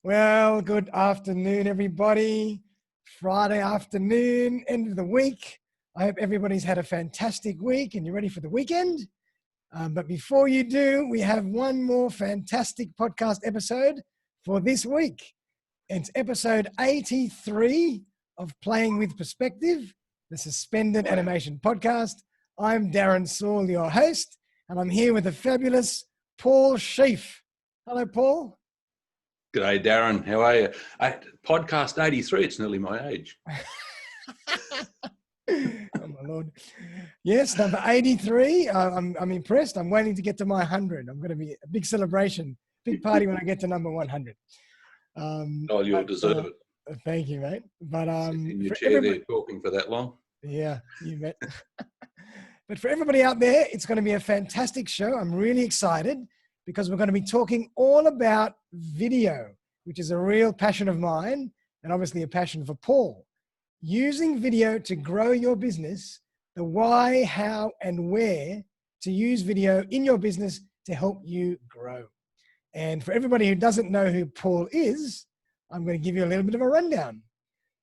Well, good afternoon, everybody. Friday afternoon, end of the week. I hope everybody's had a fantastic week and you're ready for the weekend. But before you do, we have one more fantastic podcast episode for this week. It's episode 83 of Playing with Perspective, the Suspended Animation Podcast. I'm Darren Saul, your host, and I'm here with the fabulous Paul Sheaffe. Hello, Paul. G'day, Darren. How are you? Podcast 83, it's nearly my age. Oh, my Lord. Yes, number 83. I'm impressed. I'm waiting to get to my 100. I'm going to be a big celebration, big party when I get to number 100. You'll deserve it. Thank you, mate. But in your chair there talking for that long. Yeah, you bet. But for everybody out there, it's going to be a fantastic show. I'm really excited because we're going to be talking all about video, which is a real passion of mine and obviously a passion for Paul. Using video to grow your business, the why, how, and where to use video in your business to help you grow. And for everybody who doesn't know who Paul is, I'm going to give you a little bit of a rundown.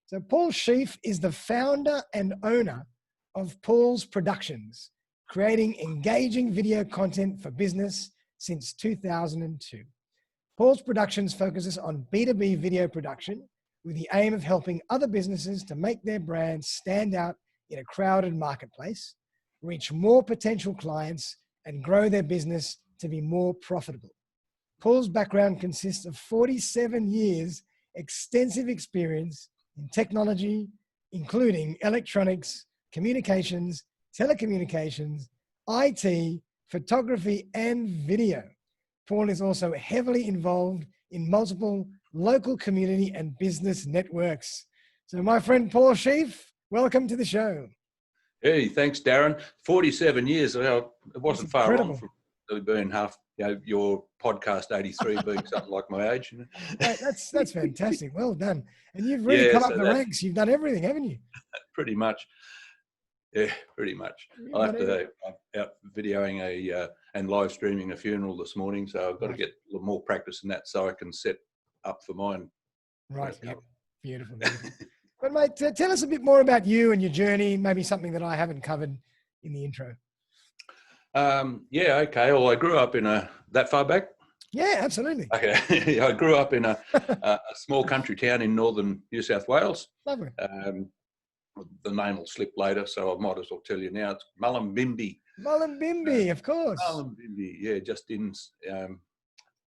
So Paul Sheaffe is the founder and owner of Paul's Productions, creating engaging video content for business since 2002. Paul's Productions focuses on B2B video production with the aim of helping other businesses to make their brands stand out in a crowded marketplace, reach more potential clients, and grow their business to be more profitable. Paul's background consists of 47 years extensive experience in technology, including electronics, communications, telecommunications, IT, photography, and video. Paul is also heavily involved in multiple local community and business networks. So my friend Paul Sheaffe, welcome to the show. Hey, thanks, Darren. 47 years. Well, it wasn't far wrong from being half, your podcast 83 being something like my age. Right, that's fantastic. Well done. And you've really come up the ranks. You've done everything, haven't you? Pretty much. Yeah, pretty much. I have to out videoing and live streaming a funeral this morning, so I've got to get a little more practice in that so I can set up for mine. Right. Yep. Beautiful. But mate, tell us a bit more about you and your journey. Maybe something that I haven't covered in the intro. Okay. Well, I grew up in that far back. Yeah, absolutely. Okay. I grew up in a small country town in northern New South Wales. Lovely. The name will slip later, so I might as well tell you now. It's Mullumbimby. Mullumbimby, of course. Mullumbimby, yeah, just in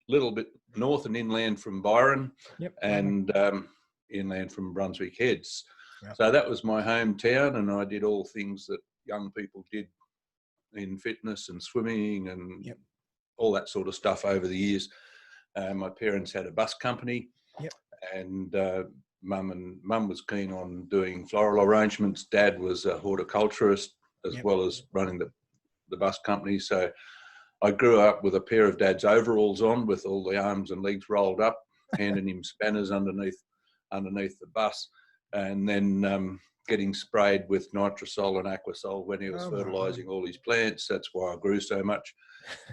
little bit north and inland from Byron, and inland from Brunswick Heads. Yep. So that was my hometown, and I did all things that young people did in fitness and swimming and all that sort of stuff over the years. My parents had a bus company, and Mum was keen on doing floral arrangements. Dad was a horticulturist as well as running the bus company. So I grew up with a pair of Dad's overalls on with all the arms and legs rolled up, handing him spanners underneath the bus, and then getting sprayed with nitrosol and aquasol when he was fertilising all his plants. That's why I grew so much.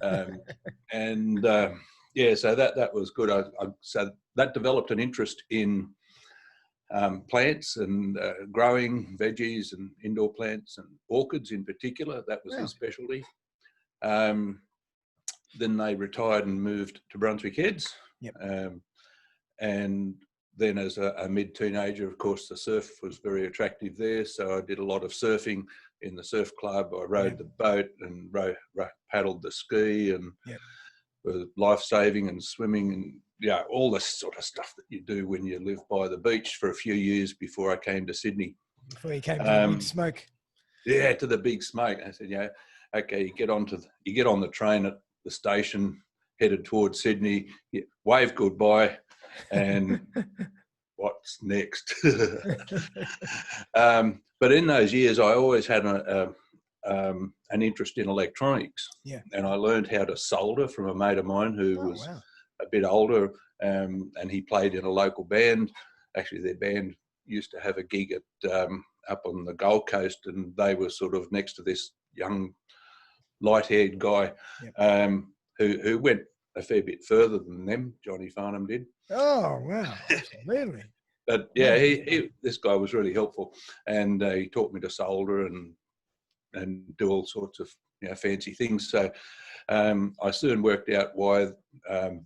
So that was good. So that developed an interest in plants and growing veggies and indoor plants and orchids in particular. That was his specialty. Then they retired and moved to Brunswick Heads. And then as a mid-teenager, of course, the surf was very attractive there. So I did a lot of surfing in the surf club. I rode the boat and paddled the ski and life-saving and swimming and all the sort of stuff that you do when you live by the beach for a few years before I came to Sydney. Before you came to the big smoke. Yeah, to the big smoke. I said, okay, you get on the train at the station, headed towards Sydney, wave goodbye, and what's next? But in those years, I always had an interest in electronics. And I learned how to solder from a mate of mine who was a bit older, and he played in a local band. Actually, their band used to have a gig at up on the Gold Coast, and they were sort of next to this young light-haired guy who went a fair bit further than them. Johnny Farnham did. Oh, wow. Absolutely. But yeah, this guy was really helpful, and he taught me to solder and do all sorts of fancy things. So I soon worked out why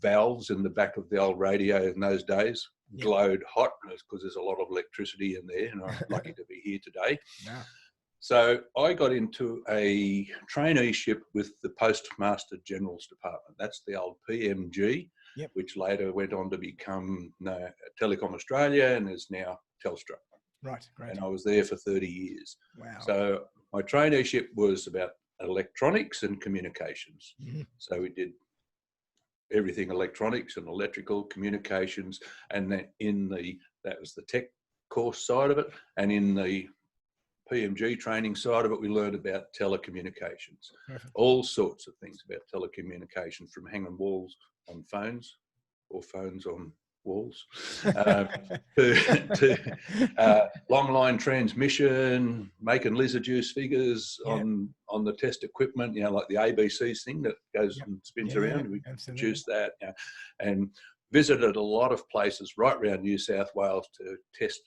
valves in the back of the old radio in those days glowed hot, because there's a lot of electricity in there, and I'm lucky to be here today. Yeah. So I got into a traineeship with the Postmaster General's Department. That's the old PMG, which later went on to become Telecom Australia and is now Telstra. Right, great. And I was there for 30 years. Wow. So my traineeship was about electronics and communications. Mm-hmm. So we did everything electronics and electrical communications, and then that was the tech course side of it, and in the PMG training side of it, we learned about telecommunications. Perfect. All sorts of things about telecommunications, from hanging walls on phones or phones on walls to long line transmission, making lizard juice figures on the test equipment, like the ABCs thing that goes and spins around. We produce that, and visited a lot of places right around New South Wales to test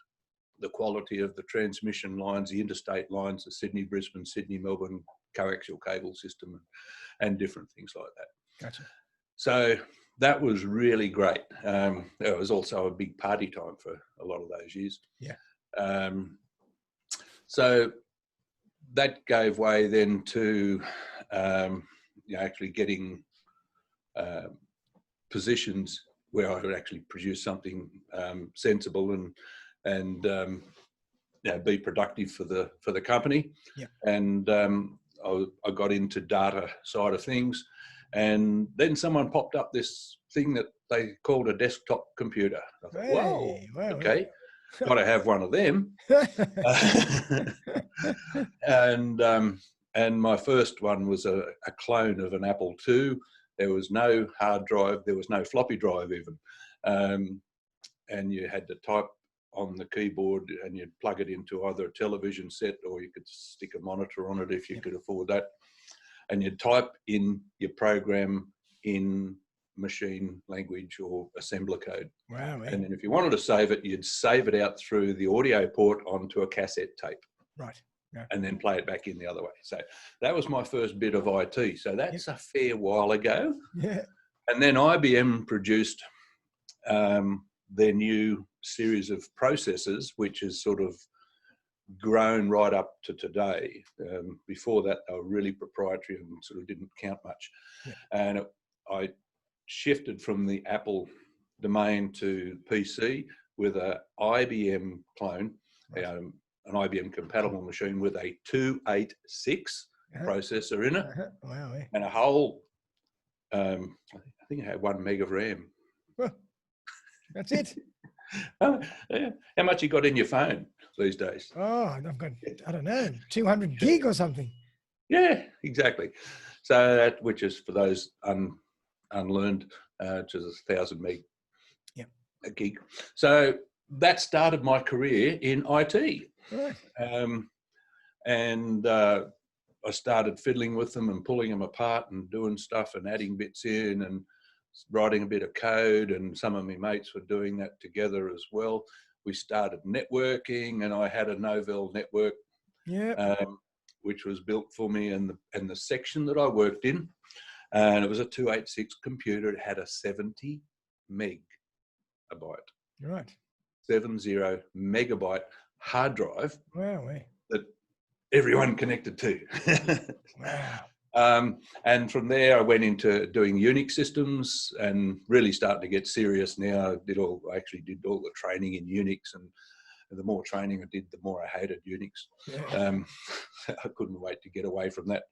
the quality of the transmission lines, the interstate lines, the Sydney, Brisbane, Sydney, Melbourne coaxial cable system, and different things like that. Gotcha. So that was really great. It was also a big party time for a lot of those years. Yeah. So that gave way then to actually getting positions where I could actually produce something sensible and be productive for the company. Yeah. And I got into data side of things, and then someone popped up this thing that they called a desktop computer. I thought, wow, okay, got to have one of them. And my first one was a clone of an Apple II. There was no hard drive, there was no floppy drive even, and you had to type on the keyboard, and you'd plug it into either a television set, or you could stick a monitor on it if you could afford that, and you'd type in your program in machine language or assembler code. Wow. And then if you wanted to save it, you'd save it out through the audio port onto a cassette tape. Right. Yeah. And then play it back in the other way. So that was my first bit of IT. So that's a fair while ago. Yeah. And then IBM produced their new series of processors, which has sort of grown right up to today. Before that, they were really proprietary and sort of didn't count much. Yeah. And I shifted from the Apple domain to PC with a IBM clone, an IBM compatible machine with a 286 processor in it, wow, and a whole, I think I had 1 meg of RAM. Well, that's it. How much you got in your phone these days? Oh, I've got, I don't know, 200 gig or something. Yeah, exactly. So that, which is for those unlearned, which is 1,000 meg a gig. So that started my career in IT. Right. And I started fiddling with them and pulling them apart and doing stuff and adding bits in and writing a bit of code, and some of my mates were doing that together as well. We started networking, and I had a Novell network, which was built for me, and the section that I worked in, and it was a 286 computer. It had a 70 megabyte. Right. 70 megabyte hard drive. Wow. That everyone connected to. Wow. And from there, I went into doing Unix systems and really starting to get serious now. I actually did all the training in Unix, and the more training I did, the more I hated Unix. Yeah. I couldn't wait to get away from that.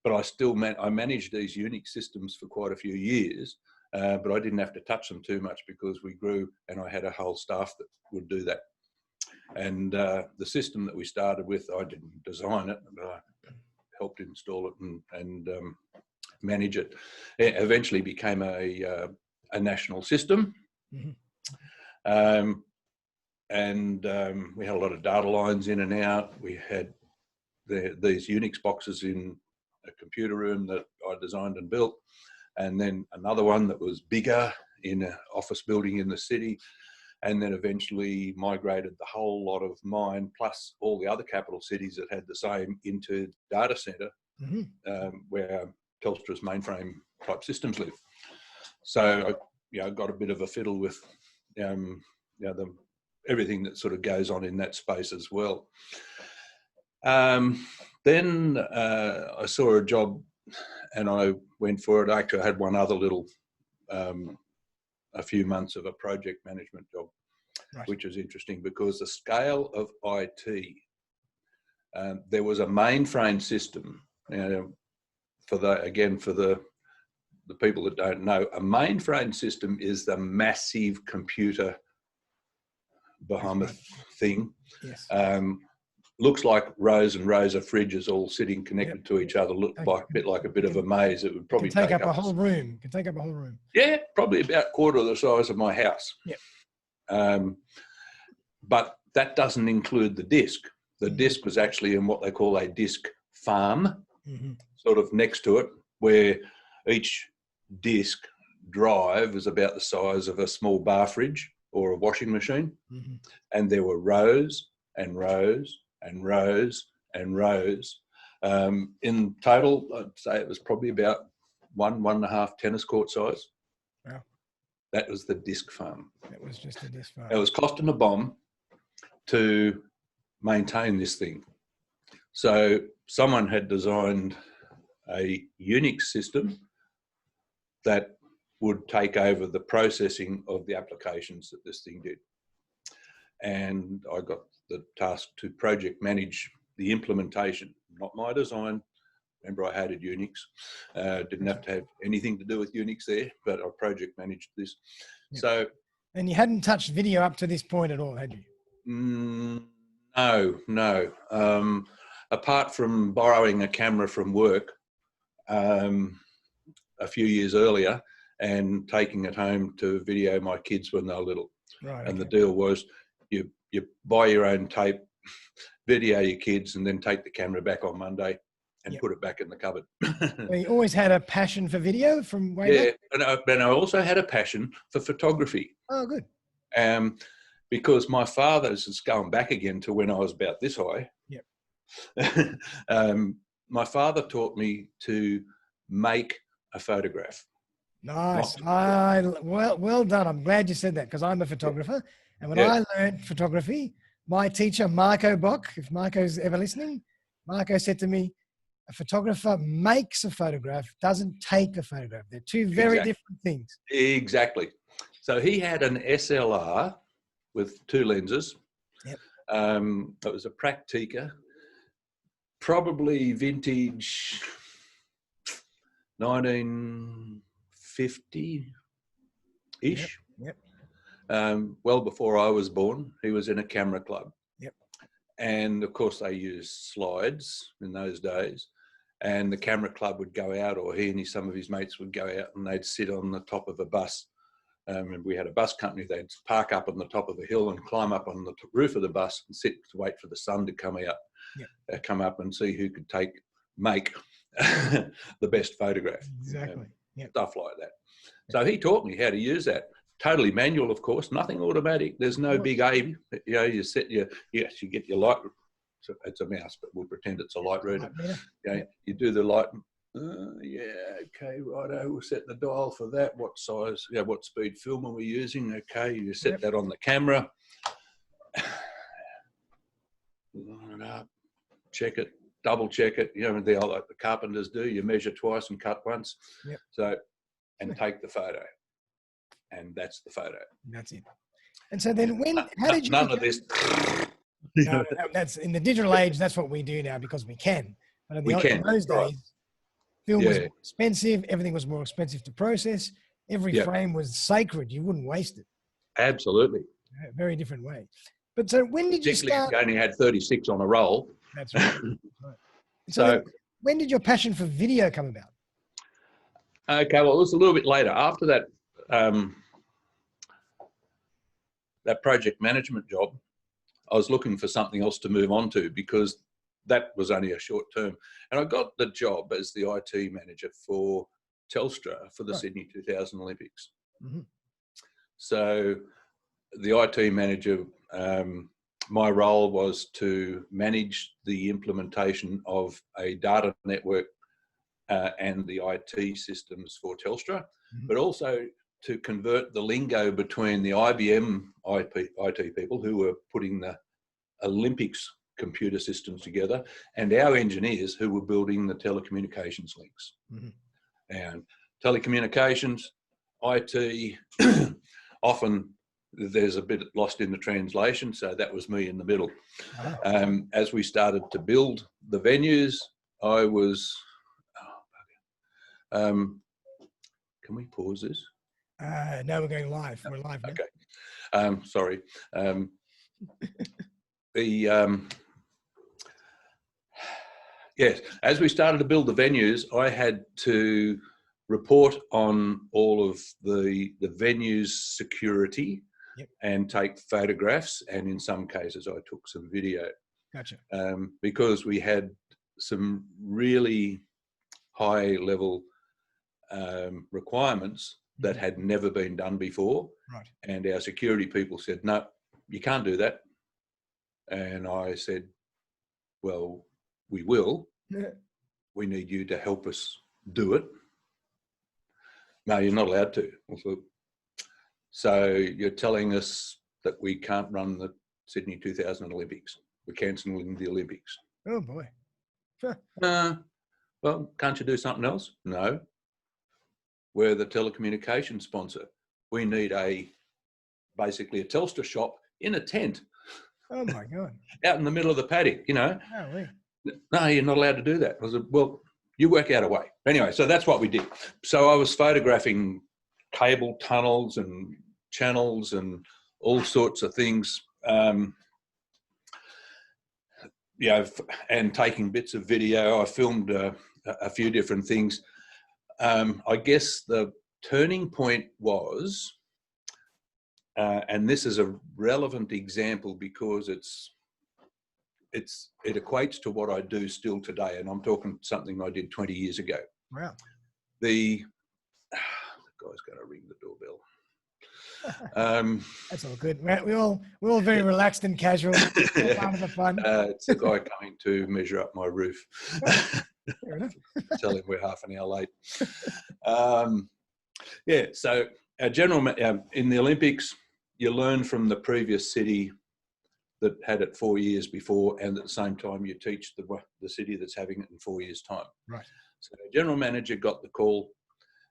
But I managed these Unix systems for quite a few years, but I didn't have to touch them too much because we grew, and I had a whole staff that would do that. And the system that we started with, I didn't design it, but I helped install it and manage it. It eventually became a national system. Mm-hmm. And we had a lot of data lines in and out. We had these Unix boxes in a computer room that I designed and built. and then another one that was bigger in an office building in the city, and then eventually migrated the whole lot of mine, plus all the other capital cities that had the same, into data centre, where Telstra's mainframe type systems live. So I got a bit of a fiddle with everything that sort of goes on in that space as well. Then I saw a job and I went for it. Actually, I had one other little, a few months of a project management job, which was interesting because the scale of IT, there was a mainframe system. For the people that don't know, a mainframe system is the massive computer behemoth thing. Yes. Looks like rows and rows of fridges all sitting connected to each other. Looked like a bit of a maze. It would probably take up a whole room. It can take up a whole room. Yeah, probably about a quarter of the size of my house. Yeah. But that doesn't include the disk. The disk was actually in what they call a disk farm, sort of next to it, where each disk drive is about the size of a small bar fridge or a washing machine. And there were rows and rows and rows and rows. In total, I'd say it was probably about 1.5 tennis court size. Wow. That was the disk farm. That was just a disk farm. It was costing a bomb to maintain this thing. So someone had designed a Unix system that would take over the processing of the applications that this thing did. And I got the task to project manage the implementation, not my design. Remember, I hated Unix. Didn't have to have anything to do with Unix there, but I project managed this. Yep. So, and you hadn't touched video up to this point at all, had you? No. Apart from borrowing a camera from work a few years earlier and taking it home to video my kids when they were little. Right. And the deal was you buy your own tape, video your kids, and then take the camera back on Monday and put it back in the cupboard. So you always had a passion for video from way back? Yeah, and I also had a passion for photography. Oh, good. Because my father's is going back again to when I was about this high. Yep. My father taught me to make a photograph. Nice. Well done. I'm glad you said that because I'm a photographer. And when I learned photography, my teacher, Marco Bock, if Marco's ever listening, Marco said to me, a photographer makes a photograph, doesn't take a photograph. They're two very different things. Exactly. So he had an SLR with 2 lenses. Yep. It was a Praktica, probably vintage 1950-ish. Yep. Well before I was born. He was in a camera club. Yep. And of course they used slides in those days. And the camera club would go out, or he and some of his mates would go out and they'd sit on the top of a bus. And we had a bus company. They'd park up on the top of a hill and climb up on the roof of the bus and sit to wait for the sun to come out. Yep. Come up and see who could make the best photograph. Exactly. Stuff like that. So he taught me how to use that. Totally manual, of course, nothing automatic. There's no big aim. You set you get your light. It's a mouse, but we'll pretend it's a light reader. You do the light. Okay, righto. We'll set the dial for that. What size? What speed film are we using? Okay, you set that on the camera. Line it up. Check it. Double check it. Like the carpenters do. You measure twice and cut once. Yep. So, and take the photo. And that's the photo. That's it. And so then how did you... None of this... No, that's in the digital age, that's what we do now because we can. But in those days, film was more expensive. Everything was more expensive to process. Every frame was sacred. You wouldn't waste it. Absolutely. A very different way. But so when did you start... You only had 36 on a roll. That's right. So when did your passion for video come about? Okay, well, it was a little bit later. After that, that project management job, I was looking for something else to move on to because that was only a short term. And I got the job as the IT manager for Telstra for the Right. Sydney 2000 Olympics. Mm-hmm. So the IT manager, my role was to manage the implementation of a data network and the IT systems for Telstra, but also to convert the lingo between the IBM IT people who were putting the Olympics computer systems together and our engineers who were building the telecommunications links. Mm-hmm. And telecommunications, IT, often there's a bit lost in the translation, so that was me in the middle. As we started to build the venues, I was... can we pause this? Now we're going live. We're live now. Okay. Sorry. Yes, as we started to build the venues, I had to report on all of the venues' security and take photographs, and in some cases I took some video. Gotcha. Because we had some really high-level requirements that had never been done before. Right. And our security people said, no, you can't do that. And I said, well, we will. We need you to help us do it. No, you're not allowed to. So you're telling us that we can't run the Sydney 2000 Olympics. We're cancelling the Olympics. Oh, boy. Well, can't you do something else? No. We're the telecommunications sponsor. We need basically a Telstra shop in a tent. Oh, my God. Out in the middle of the paddock, you know. Golly. No, you're not allowed to do that. I said, well, you work out a way. Anyway, so that's what we did. So I was photographing cable tunnels and channels and all sorts of things, you know, and taking bits of video. I filmed a few different things. I guess the turning point was, and this is a relevant example because it equates to what I do still today, and I'm talking something I did 20 years ago. Wow. The guy's going to ring the doorbell. That's all good. We're all very relaxed and casual. All part of the fun. It's the guy coming to measure up my roof. Fair enough. Tell him we're half an hour late. Yeah, so our general in the Olympics, you learn from the previous city that had it 4 years before, and at the same time you teach the city that's having it in 4 years' time. Right. So the general manager got the call,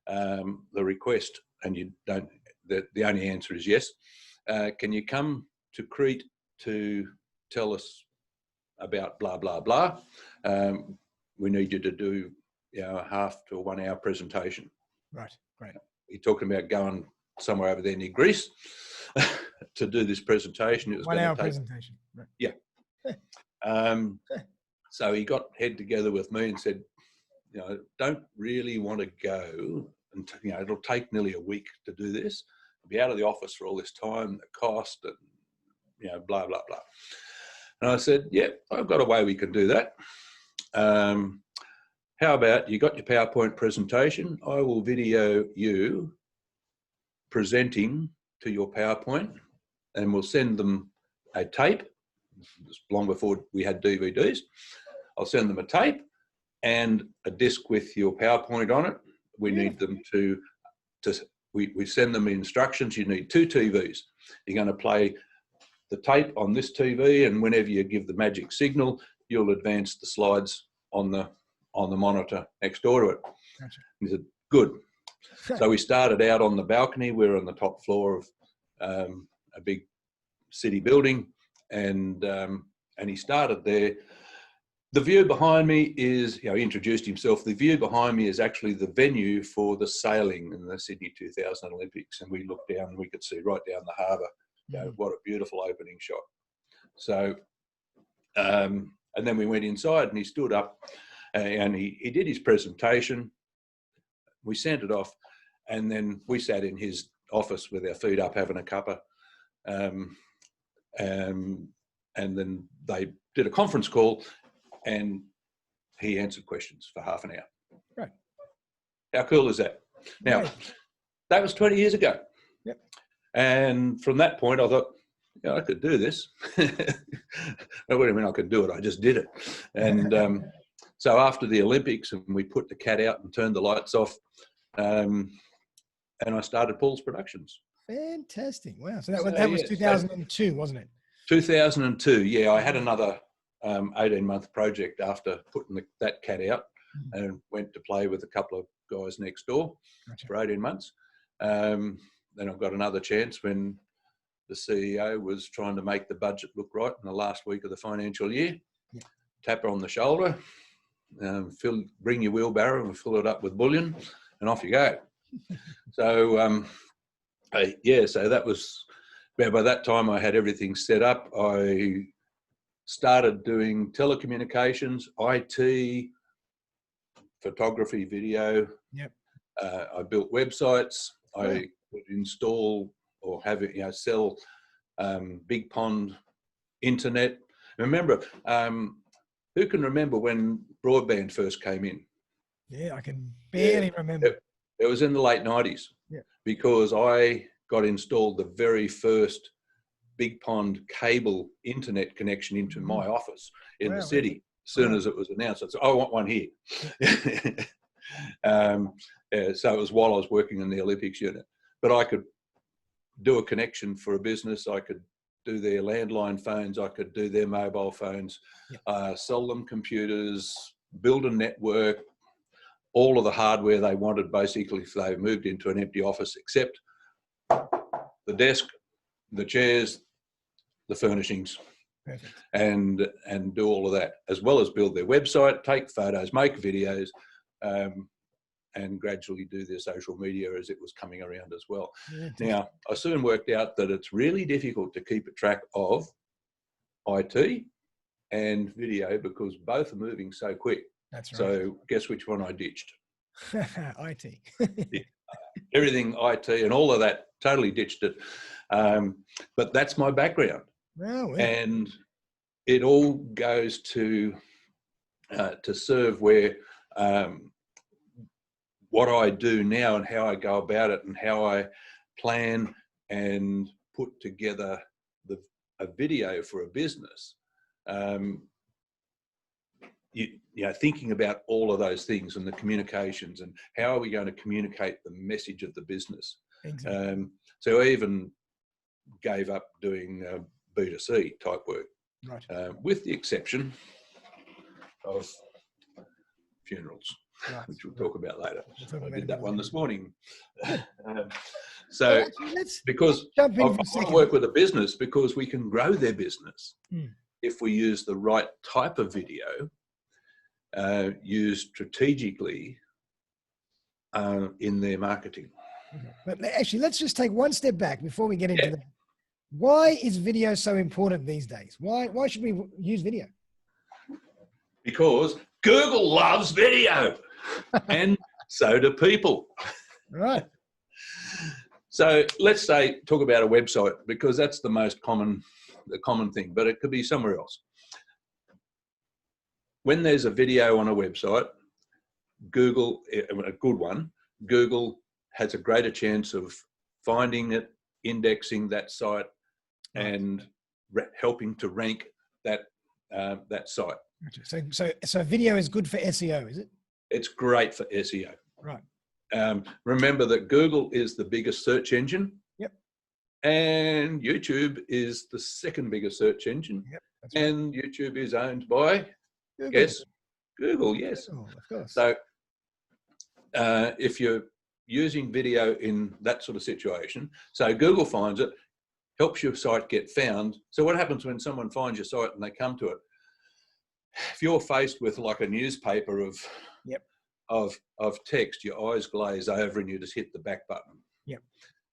the request, and you don't. The only answer is yes. Can you come to Crete to tell us about blah blah blah? We need you to do, you know, a half to 1 hour presentation. Right. Right. He talked about going somewhere over there near Greece to do this presentation. It was 1 hour presentation. Right. Yeah. So he got head together with me and said, you know, don't really want to go, and you know, it'll take nearly a week to do this. I'll be out of the office for all this time, the cost, and you know, blah blah blah. And I said, yeah, I've got a way we can do that. How about you got your PowerPoint presentation? I will video you presenting to your PowerPoint, and we'll send them a tape. It's long before we had DVDs. I'll send them a tape and a disc with your PowerPoint on it. We need them we send them instructions. You need 2 TVs. You're going to play the tape on this TV, and whenever you give the magic signal, you'll advance the slides on the monitor next door to it. Gotcha. He said, good. So we started out on the balcony. We're on the top floor of a big city building, and he started there. The view behind me is, you know, he introduced himself. The view behind me is actually the venue for the sailing in the Sydney 2000 Olympics. And we looked down and we could see right down the harbour. You know, what a beautiful opening shot. So, and then we went inside and he stood up and he did his presentation. We sent it off, and then we sat in his office with our feet up having a cuppa. And then they did a conference call, and he answered questions for half an hour. Right. How cool is that? Now, Right. that was 20 years ago. Yep. And from that point, I thought, yeah, I could do this. What do you mean I could do it? I just did it. And so after the Olympics, and we put the cat out and turned the lights off, and I started Paul's Productions. Fantastic. Wow. So that was 2002, wasn't it? 2002. Yeah, I had another 18-month project after putting that cat out, and went to play with a couple of guys next door for 18 months. Then I got another chance when the CEO was trying to make the budget look right in the last week of the financial year. Yeah. Tap her on the shoulder, bring your wheelbarrow and fill it up with bullion, and off you go. So, so that was, by that time I had everything set up. I started doing telecommunications, IT, photography, video. Yep. I built websites. I would install or have it, sell big pond internet. Remember, who can remember when broadband first came in? Yeah, I can barely remember. It was in the late 90s. Yeah. Because I got installed the very first big pond cable internet connection into my office in the city. As soon as it was announced, I said, I want one here. So it was while I was working in the Olympics unit. But I could do a connection for a business. I could do their landline phones. I could do their mobile phones, sell them computers, build a network, all of the hardware they wanted, basically, if they moved into an empty office, except the desk, the chairs, the furnishings. Perfect. And do all of that, as well as build their website, take photos, make videos, and gradually do their social media as it was coming around as well. Now, I soon worked out that it's really difficult to keep a track of IT and video because both are moving so quick. That's right. So guess which one I ditched? IT. Yeah. Everything IT and all of that, totally ditched it. But that's my background. Wow. And it all goes to serve where what I do now and how I go about it and how I plan and put together a video for a business. Thinking about all of those things and the communications and how are we going to communicate the message of the business. Exactly. So I even gave up doing B2C type work, with the exception of funerals, which we'll talk about later. I did that one this morning. Because I want to work with a business because we can grow their business if we use the right type of video, used strategically in their marketing. But actually, let's just take one step back before we get into that. Why is video so important these days? Why should we use video? Because Google loves video, and so do people. Right. So let's talk about a website, because that's the most common thing, but it could be somewhere else. When there's a video on a website, Google, a good one, Google has a greater chance of finding it, indexing that site, and helping to rank that site. So video is good for SEO, is it? It's great for SEO. Right. Remember that Google is the biggest search engine. Yep. And YouTube is the second biggest search engine. Yep. That's and right. YouTube is owned by, Google. Guess, Google, yes. Oh, of course. So if you're using video in that sort of situation, so Google finds it, helps your site get found. So what happens when someone finds your site and they come to it? If you're faced with like a newspaper of text, your eyes glaze over and you just hit the back button. Yep.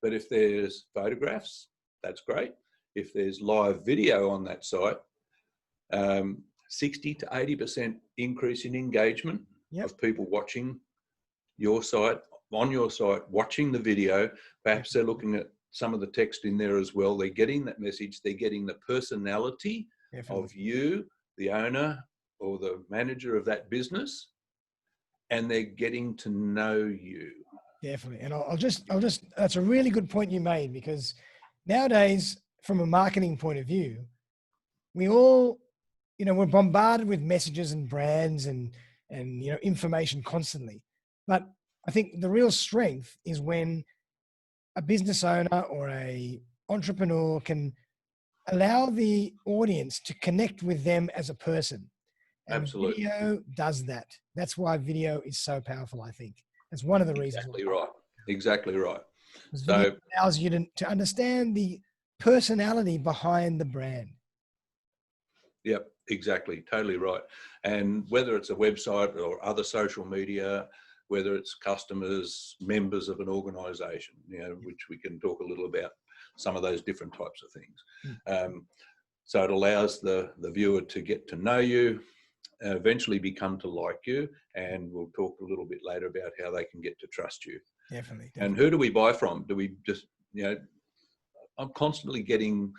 But if there's photographs, that's great. If there's live video on that site, 60 to 80% increase in engagement of people watching your site, on your site, watching the video. Perhaps they're looking at some of the text in there as well. They're getting that message. They're getting the personality of you, the owner or the manager of that business. and they're getting to know you. Definitely. And I'll just, that's a really good point you made, because nowadays, from a marketing point of view, we all, we're bombarded with messages and brands and information constantly. But I think the real strength is when a business owner or a entrepreneur can allow the audience to connect with them as a person. And Absolutely. video does that. That's why video is so powerful, I think. That's one of the reasons. Exactly right. Exactly right. So video allows you to understand the personality behind the brand. Yep, exactly. Totally right. And whether it's a website or other social media, whether it's customers, members of an organization, which we can talk a little about some of those different types of things. So it allows the viewer to get to know you, eventually become to like you, and we'll talk a little bit later about how they can get to trust you. Definitely. And who do we buy from? Do we just, I'm constantly getting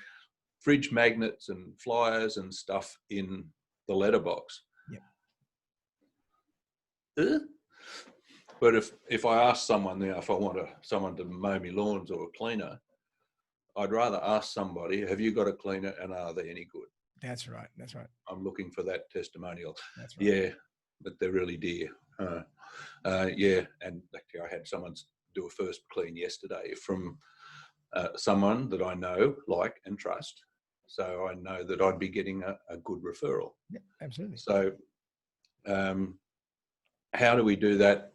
fridge magnets and flyers and stuff in the letterbox. Yep. But if I ask someone, if I want someone to mow me lawns or a cleaner, I'd rather ask somebody, have you got a cleaner and are they any good? That's right. That's right. I'm looking for that testimonial. That's right. Yeah, but they're really dear. Yeah, and actually I had someone do a first clean yesterday from someone that I know, like, and trust. So I know that I'd be getting a good referral. Yeah, absolutely. So how do we do that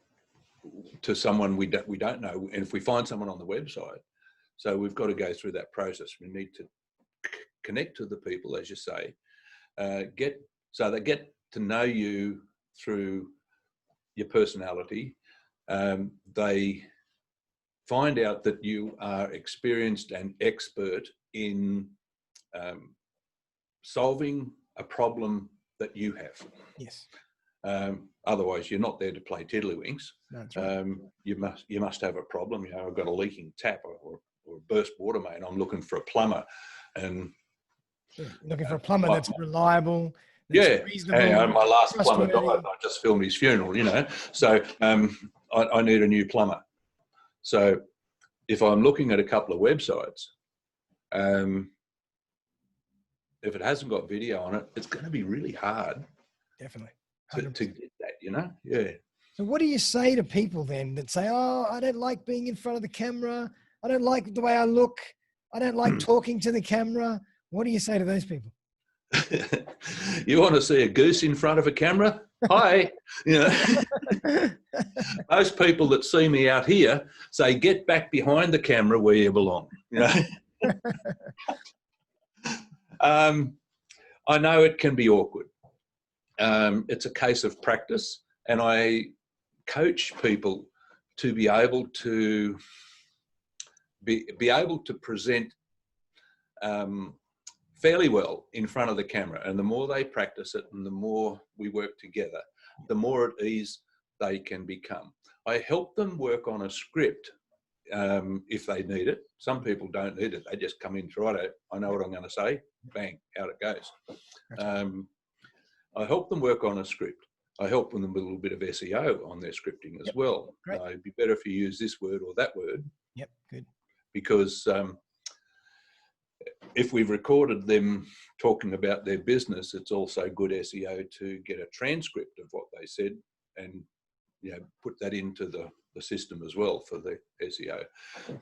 to someone we don't know? And if we find someone on the website, so we've got to go through that process. We need to connect to the people, as you say, so they get to know you through your personality. They find out that you are experienced and expert in solving a problem that you have. Yes. Otherwise, you're not there to play tiddlywinks. That's right. You must have a problem. I've got a leaking tap or a burst water main. I'm looking for a plumber, and looking for a plumber that's reliable. That's reasonable. Hey, my last plumber died. I just filmed his funeral. So I need a new plumber. So if I'm looking at a couple of websites, if it hasn't got video on it, it's going to be really hard. Definitely. To get that, Yeah. So what do you say to people then that say, oh, I don't like being in front of the camera. I don't like the way I look. I don't like talking to the camera. What do you say to those people? You want to see a goose in front of a camera? Hi. Most people that see me out here say, get back behind the camera where you belong. I know it can be awkward. It's a case of practice, and I coach people to be able to present fairly well in front of the camera. And the more they practice it and the more we work together, the more at ease they can become. I help them work on a script if they need it. Some people don't need it. They just come in, right, I know what I'm going to say, bang, out it goes. I help them work on a script. I help them with a little bit of SEO on their scripting as well. It'd be better if you use this word or that word. Yep, good. Because if we've recorded them talking about their business, it's also good SEO to get a transcript of what they said and put that into the system as well for the SEO.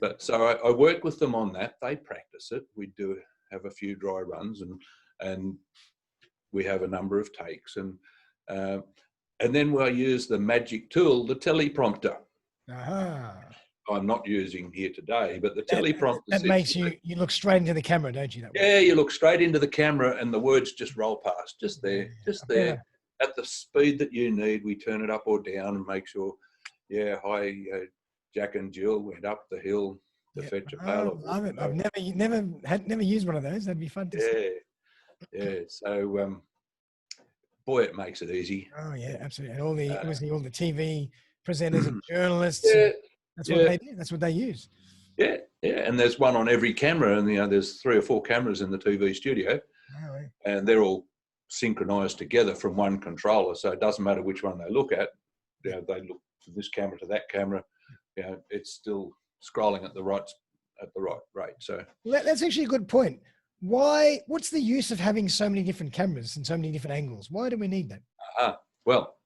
But so I work with them on that. They practice it. We do have a few dry runs and we have a number of takes, and then we'll use the magic tool, the teleprompter. I'm not using here today, but the teleprompter. That makes you look straight into the camera, don't you? You look straight into the camera and the words just roll past, just there. At the speed that you need. We turn it up or down and make sure, hi, Jack and Jill went up the hill to fetch a pail of water. I love it. I've never used one of those. That'd be fun to see. So, boy, it makes it easy. Oh yeah, absolutely. And all the TV presenters and journalists. That's what they do. That's what they use. Yeah. And there's one on every camera, and there's 3 or 4 cameras in the TV studio, and they're all synchronized together from one controller. So it doesn't matter which one they look at. you know, they look from this camera to that camera, you know, it's still scrolling at the right rate. So that's actually a good point. What's the use of having so many different cameras and so many different angles? Why do we need that? Well,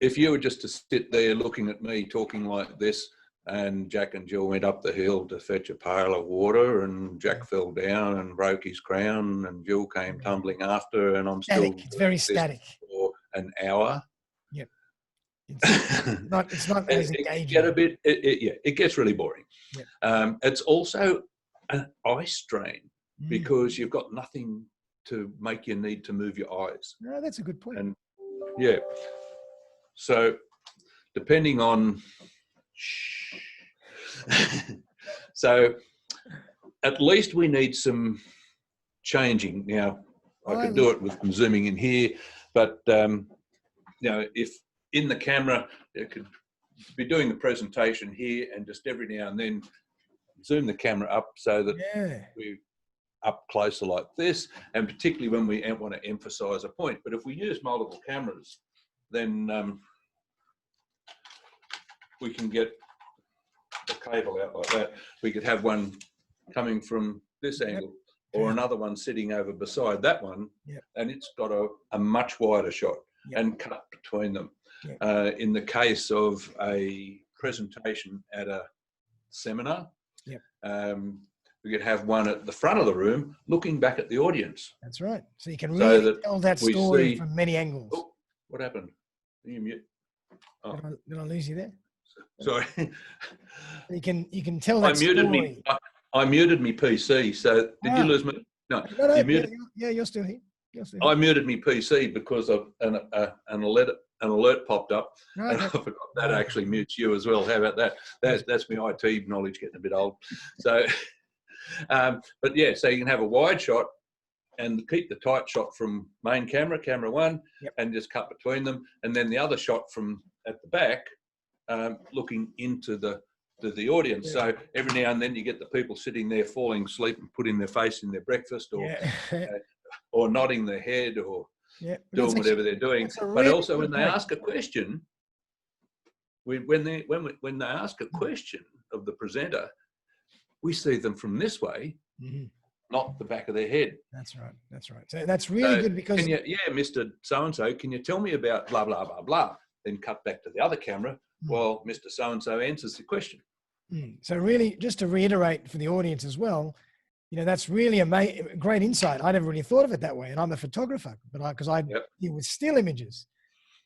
if you were just to sit there looking at me talking like this, and Jack and Jill went up the hill to fetch a pail of water, and Jack fell down and broke his crown, and Jill came tumbling after, and I'm Static. still It's very static for an hour. Yep. It's not as engaging. It gets really boring. Yep. It's also an eye strain because you've got nothing to make you need to move your eyes. No, that's a good point. And yeah, so depending on, so at least we need some changing. Now, I could do it with zooming in here, but you know, if in the camera, it could be doing the presentation here and just every now and then zoom the camera up so that we're up closer like this, and particularly when we want to emphasize a point. But if we use multiple cameras, then we can get the cable out like that. We could have one coming from this angle or another one sitting over beside that one, and it's got a much wider shot and cut between them. In the case of a presentation at a seminar, we could have one at the front of the room looking back at the audience. That's right. So you can really tell that story from many angles. Oh, what happened? Are you mute? Oh. Did I lose you there? Sorry. You can tell that story. I muted me PC. So did you lose me? No. You muted. Yeah, you're still here. I muted me PC because of an alert popped up, and I forgot that actually mutes you as well. How about that? That's my IT knowledge getting a bit old. So, but yeah, so you can have a wide shot and keep the tight shot from main camera one, and just cut between them, and then the other shot from at the back, looking into the audience. So every now and then you get the people sitting there falling asleep and putting their face in their breakfast, or or nodding their head, or doing whatever they're doing. But also when they ask a question, when they ask a question of the presenter, we see them from this way, not the back of their head. That's right. So that's really good because Mr. So-and-so, can you tell me about blah, blah, blah, blah? Then cut back to the other camera while Mr. So-and-so answers the question. So really, just to reiterate for the audience as well, you know, that's really a great insight. I never really thought of it that way. And I'm a photographer, but because I deal with still images.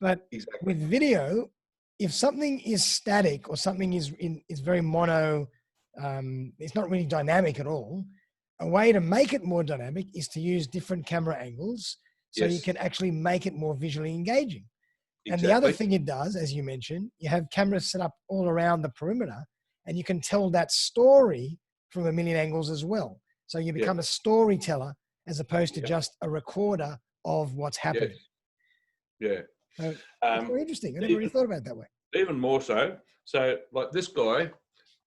But with video, if something is static or something is very mono, it's not really dynamic at all. A way to make it more dynamic is to use different camera angles so you can actually make it more visually engaging. And the other thing it does, as you mentioned, you have cameras set up all around the perimeter, and you can tell that story from a million angles as well. So you become a storyteller as opposed to just a recorder of what's happening. So it's very interesting. I never really thought about it that way. Even more so. So like this guy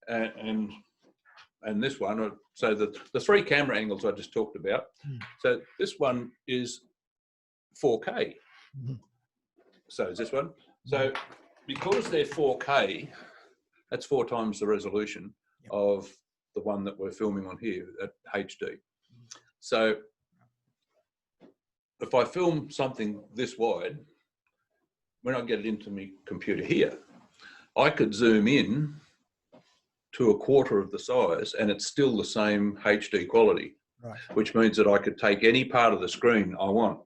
and this one, so the three camera angles I just talked about. So this one is 4K. So is this one. So because they're 4K, that's 4 times the resolution of the one that we're filming on here at HD. So if I film something this wide, when I get it into my computer here, I could zoom in to a quarter of the size and it's still the same HD quality, which means that I could take any part of the screen I want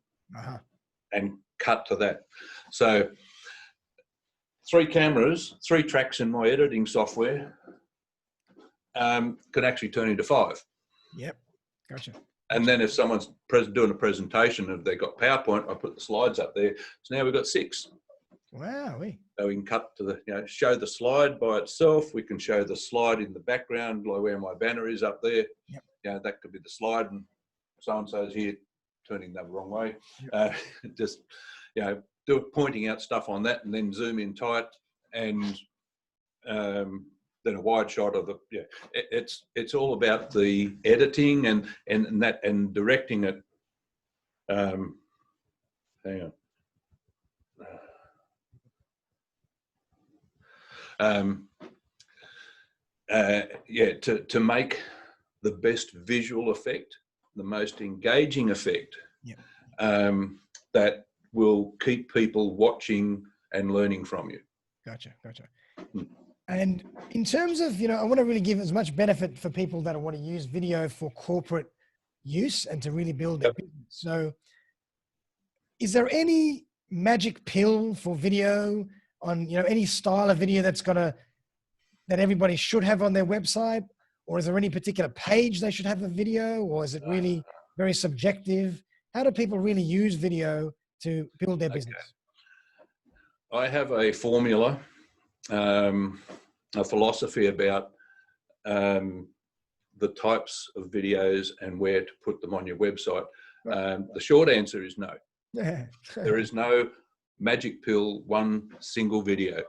and cut to that. So 3 cameras, 3 tracks in my editing software can actually turn into 5. Yep, gotcha. And then if someone's doing a presentation, if they've got PowerPoint, I put the slides up there. So now we've got 6. Wow. So we can cut to the, show the slide by itself. We can show the slide in the background, like where my banner is up there. That could be the slide, and so-and-so's here turning the wrong way. Just, pointing out stuff on that, and then zoom in tight, and then a wide shot of the it's all about the editing and directing it. Hang on. Yeah, to make the best visual effect, the most engaging effect, that will keep people watching and learning from you. Gotcha. And in terms of, I want to really give as much benefit for people that want to use video for corporate use and to really build their business. So is there any magic pill for video on, any style of video that everybody should have on their website? Or is there any particular page they should have a video? Or is it really very subjective? How do people really use video to build their business? I have a formula, a philosophy about the types of videos and where to put them on your website. The short answer is no. There is no magic pill, one single video.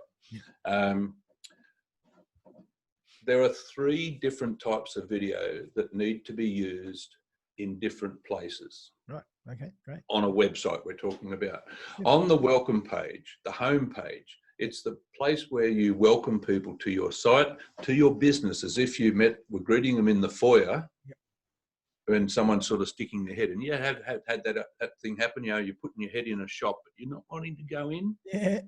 There are 3 different types of video that need to be used in different places. Right. Okay, great. On a website we're talking about. On the welcome page, the home page, it's the place where you welcome people to your site, to your business, as if you were greeting them in the foyer. When someone's sort of sticking their head in. You have had that thing happen, you're putting your head in a shop, but you're not wanting to go in. Yeah.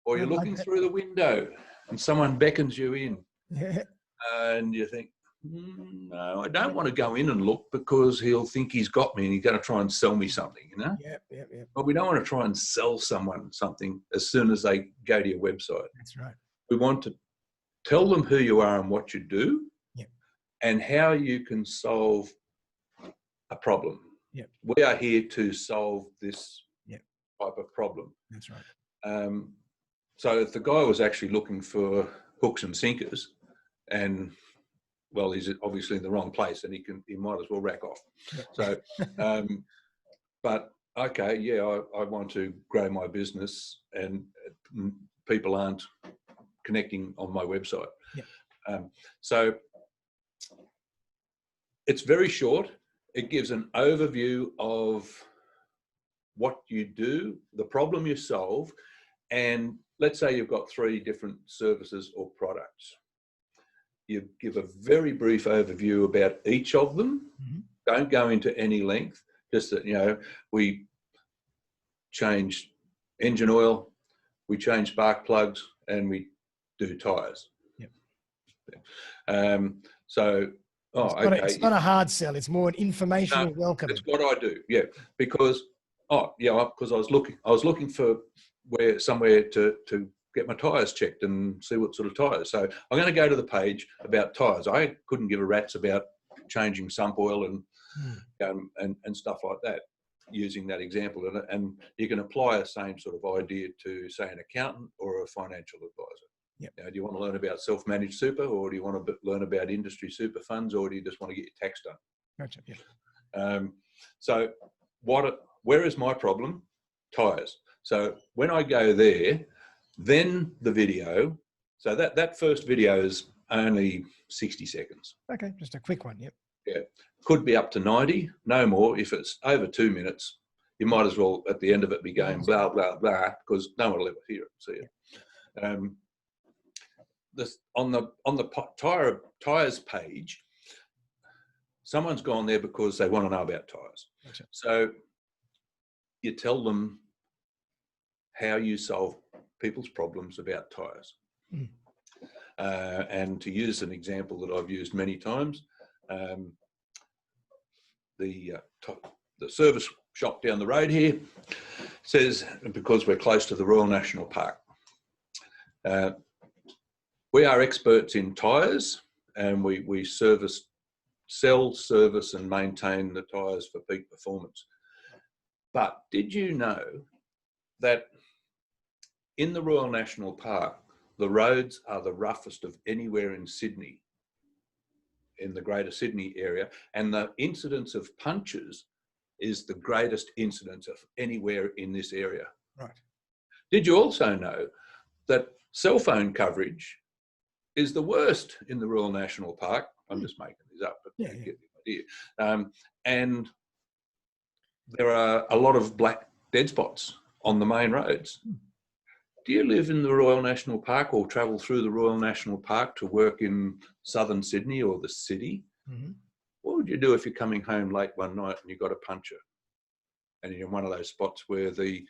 Or you're looking through the window and someone beckons you in. Yeah. And you think, no, I don't want to go in and look because he'll think he's got me and he's going to try and sell me something, Yeah. But we don't want to try and sell someone something as soon as they go to your website. That's right. We want to tell them who you are and what you do, and how you can solve a problem. We are here to solve this type of problem. That's right. So if the guy was actually looking for hooks and sinkers, and well, he's obviously in the wrong place, and he might as well rack off. So, but okay, I want to grow my business, and people aren't connecting on my website. So it's very short. It gives an overview of what you do, the problem you solve, and let's say you've got 3 different services or products. You give a very brief overview about each of them. Don't go into any length. Just that, we change engine oil, we change spark plugs, and we do tyres. So, it's not a hard sell. It's more an informational welcome. It's what I do. Because I was looking for somewhere to get my tyres checked and see what sort of tyres. So I'm going to go to the page about tyres. I couldn't give a rat's about changing sump oil and stuff like that, using that example. And you can apply the same sort of idea to, say, an accountant or a financial advisor. Do you want to learn about self-managed super, or do you want to learn about industry super funds, or do you just want to get your tax done? Gotcha. So where is my problem? Tyres. So when I go there, then the video, so that first video is only 60 seconds. Okay, just a quick one. Could be up to 90, no more. If it's over 2 minutes, you might as well at the end of it be going blah blah blah, because no one will ever hear it. See it. On the tyres page, someone's gone there because they want to know about tyres. Gotcha. So you tell them how you solve people's problems about tyres. And to use an example that I've used many times, the service shop down the road here says, because we're close to the Royal National Park, we are experts in tyres, and we sell, service and maintain the tyres for peak performance. But did you know that in the Royal National Park, the roads are the roughest of anywhere in Sydney, in the Greater Sydney area, and the incidence of punctures is the greatest incidence of anywhere in this area? Right. Did you also know that cell phone coverage is the worst in the Royal National Park? I'm just making this up, but you get the idea. And there are a lot of black dead spots on the main roads. do you live in the Royal National Park or travel through the Royal National Park to work in southern Sydney or the city? Mm-hmm. What would you do if you're coming home late one night and you've got a puncture and you're in one of those spots where the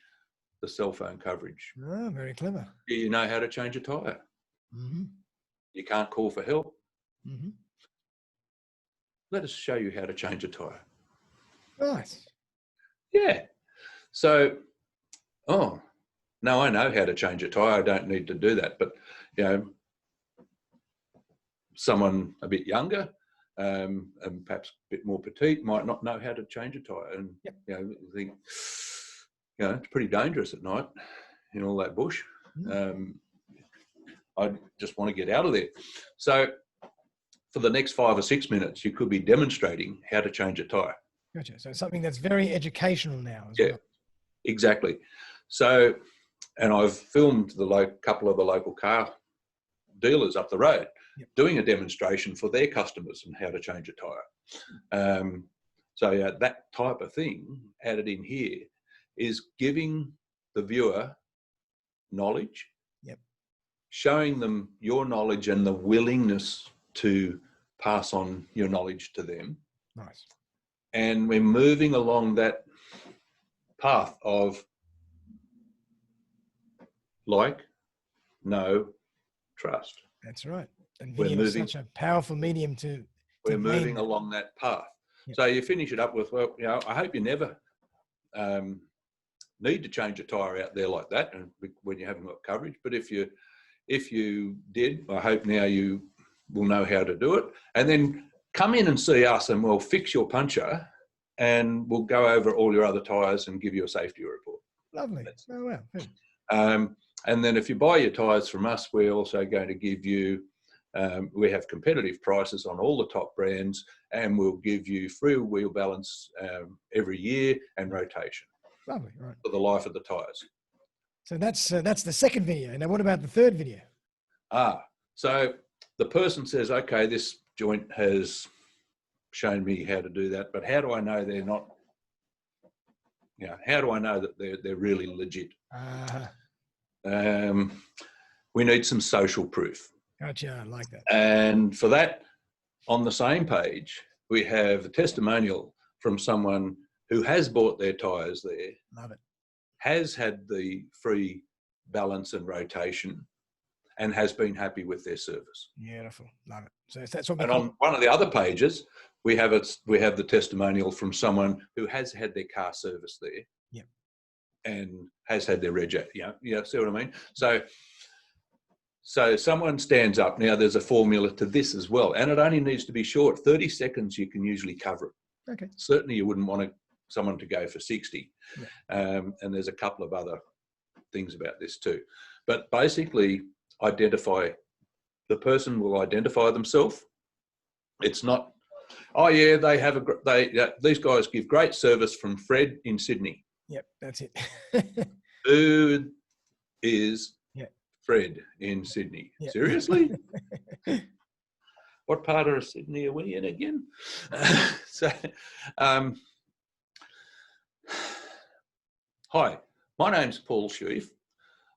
cell phone coverage? Oh, very clever. Do you know how to change a tyre? Mm-hmm. You can't call for help. Mm-hmm. Let us show you how to change a tyre. Nice. Yeah. So, no, I know how to change a tyre. I don't need to do that. But, someone a bit younger and perhaps a bit more petite might not know how to change a tyre. And, think, it's pretty dangerous at night in all that bush. I just want to get out of there. So for the next 5 or 6 minutes, you could be demonstrating how to change a tyre. Gotcha. So something that's very educational now as well. Exactly. So, and I've filmed couple of the local car dealers up the road doing a demonstration for their customers on how to change a tyre. So that type of thing added in here is giving the viewer knowledge, showing them your knowledge and the willingness to pass on your knowledge to them. Nice. And we're moving along that path of know, trust. That's right. And video is such a powerful medium we're moving along that path. Yep. So you finish it up with, I hope you never need to change a tyre out there like that, and when you haven't got coverage. But if you did, I hope now you will know how to do it. And then come in and see us, and we'll fix your puncture, and we'll go over all your other tyres and give you a safety report. Lovely. Oh wow. And then if you buy your tyres from us, we're also going to give you, we have competitive prices on all the top brands, and we'll give you free wheel balance every year and rotation. Lovely, right. For the life of the tyres. So that's the second video. Now what about the third video? So the person says, okay, this joint has shown me how to do that, but how do I know they're not, how do I know that they're really legit? We need some social proof. Gotcha, I like that. And for that, on the same page, we have a testimonial from someone who has bought their tyres there. Love it. Has had the free balance and rotation, and has been happy with their service. Beautiful, love it. So that's what. And on one of the other pages, we have the testimonial from someone who has had their car serviced there. Yep. And has had their reg. See what I mean? So someone stands up. Now there's a formula to this as well, and it only needs to be short. 30 seconds, you can usually cover it. Okay. Certainly, you wouldn't want someone to go for 60. Yeah. And there's a couple of other things about this too. But basically, the person will identify themselves. It's not, these guys give great service from Fred in Sydney. Yep, that's it. Who is Fred in Sydney? Yep. Seriously? What part of Sydney are we in again? Hi, my name's Paul Sheaffe.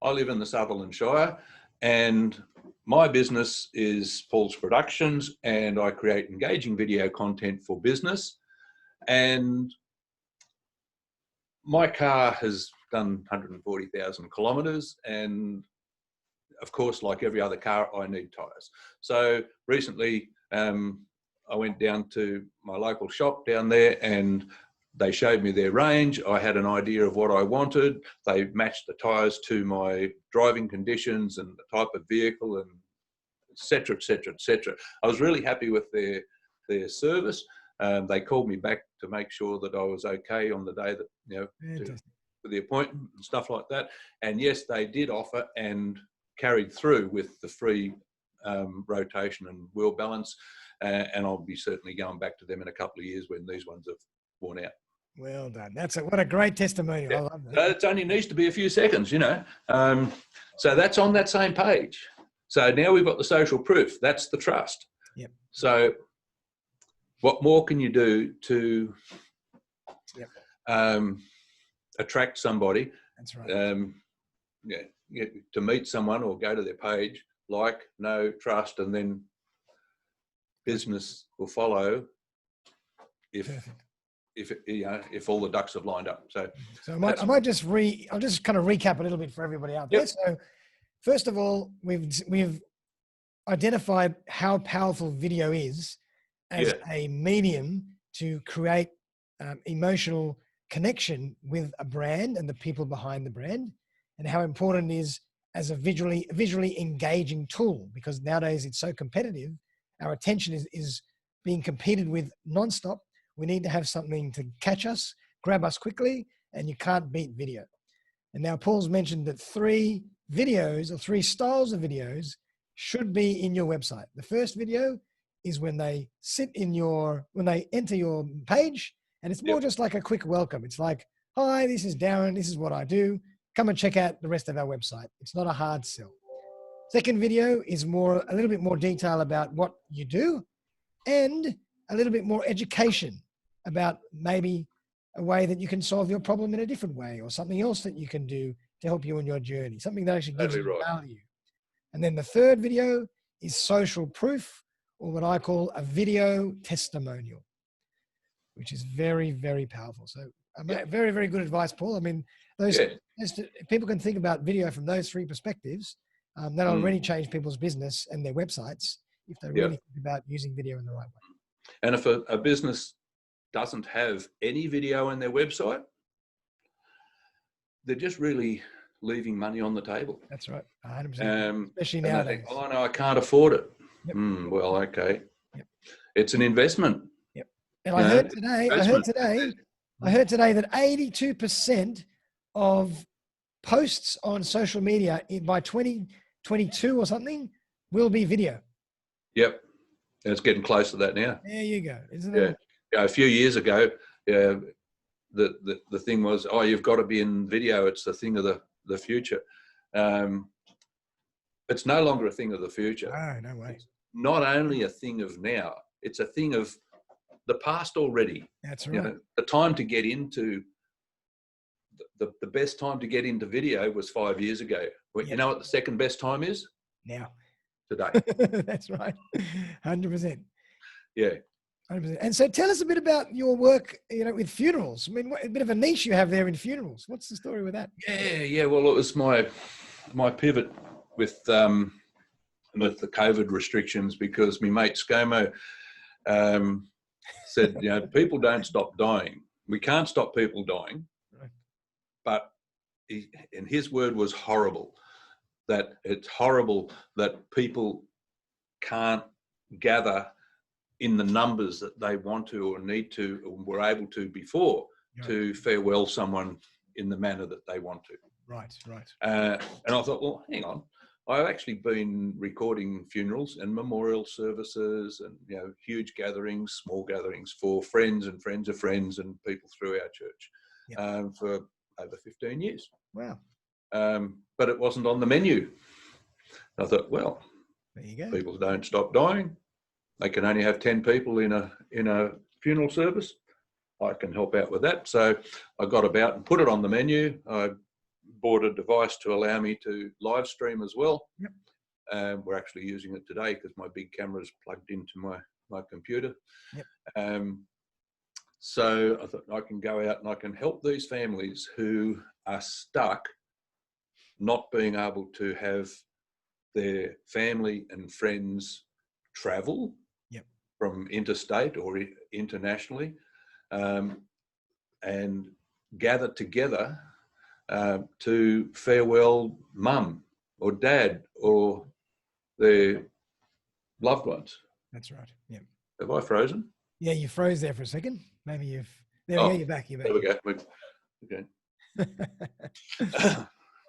I live in the Sutherland Shire, and my business is Paul's Productions, and I create engaging video content for business. And my car has done 140,000 kilometres, and of course, like every other car, I need tyres. So recently, I went down to my local shop down there, and they showed me their range. I had an idea of what I wanted. They matched the tyres to my driving conditions and the type of vehicle, and et cetera, et cetera, et cetera. I was really happy with their service. They called me back to make sure that I was okay on the day that, for the appointment and stuff like that. And yes, they did offer and carried through with the free rotation and wheel balance. And I'll be certainly going back to them in a couple of years when these ones have worn out. Well done. What a great testimonial. Yeah. I love that. So it only needs to be a few seconds, So that's on that same page. So now we've got the social proof. That's the trust. Yep. So what more can you do to attract somebody? That's right. to meet someone or go to their page, like, know, trust, and then business will follow if all the ducks have lined up. So I might just I'll just kind of recap a little bit for everybody out there. So first of all, we've identified how powerful video is as a medium to create emotional connection with a brand and the people behind the brand, and how important it is as a visually engaging tool, because nowadays it's so competitive. Our attention is being competed with nonstop. We need to have something to catch us, grab us quickly, and you can't beat video. And now Paul's mentioned that 3 videos or 3 styles of videos should be in your website. The first video is when they when they enter your page, and it's more just like a quick welcome. It's like, hi, this is Darren. This is what I do. Come and check out the rest of our website. It's not a hard sell. Second video is a little bit more detail about what you do, and a little bit more education about maybe a way that you can solve your problem in a different way, or something else that you can do to help you on your journey, something that actually gives you value. And then the third video is social proof, or what I call a video testimonial, which is very, very powerful. So very, very good advice, Paul. I mean, if people can think about video from those 3 perspectives, that'll already change people's business and their websites if they really think about using video in the right way. And if a business doesn't have any video in their website, they're just really leaving money on the table. That's right, 100%. Especially nowadays. Think, oh no, I can't afford it. Well, okay. It's an investment. And I heard today that 82% of posts on social media by 2022 or something will be video. Yep. And it's getting close to that now. There you go. Isn't it? Yeah. A few years ago, the thing was, oh, you've got to be in video. It's the thing of the future. It's no longer a thing of the future. No way. It's not only a thing of now, it's a thing of the past already. That's right. The time to get into the best time to get into video was 5 years ago. Well, you know what the second best time is? Now. Today. That's right. 100%. Yeah. 100%. And so tell us a bit about your work, with funerals. I mean, a bit of a niche you have there in funerals. What's the story with that? Yeah. Well, it was my pivot with the COVID restrictions, because my mate ScoMo said, people don't stop dying. We can't stop people dying. Right. But his word was horrible. That it's horrible that people can't gather in the numbers that they want to or need to or were able to before to farewell someone in the manner that they want to. Right. And I thought, well, hang on. I've actually been recording funerals and memorial services and, huge gatherings, small gatherings for friends and friends of friends and people through our church for over 15 years. Wow. But it wasn't on the menu. I thought, well, there you go. People don't stop dying. They can only have 10 people in a funeral service. I can help out with that. So I got about and put it on the menu. I bought a device to allow me to live stream as well. Yep. We're actually using it today because my big camera is plugged into my computer. Yep. So I thought I can go out and I can help these families who are stuck not being able to have their family and friends travel from interstate or internationally and gather together to farewell mum or dad or their loved ones. That's right. Yeah. Have I frozen? Yeah, you froze there for a second. Maybe you've... There we go, you're back. There we go. Okay.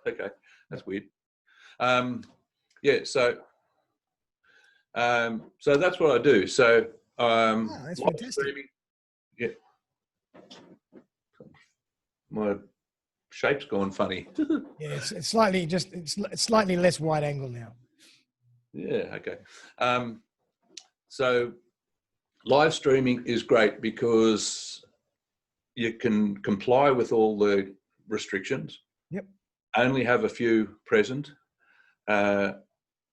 Okay, that's weird. So that's what I do. So that's fantastic. Streaming, my shape's gone funny. Yeah, it's slightly less wide angle now. Yeah. Okay. So live streaming is great because you can comply with all the restrictions. Yep. only have a few present.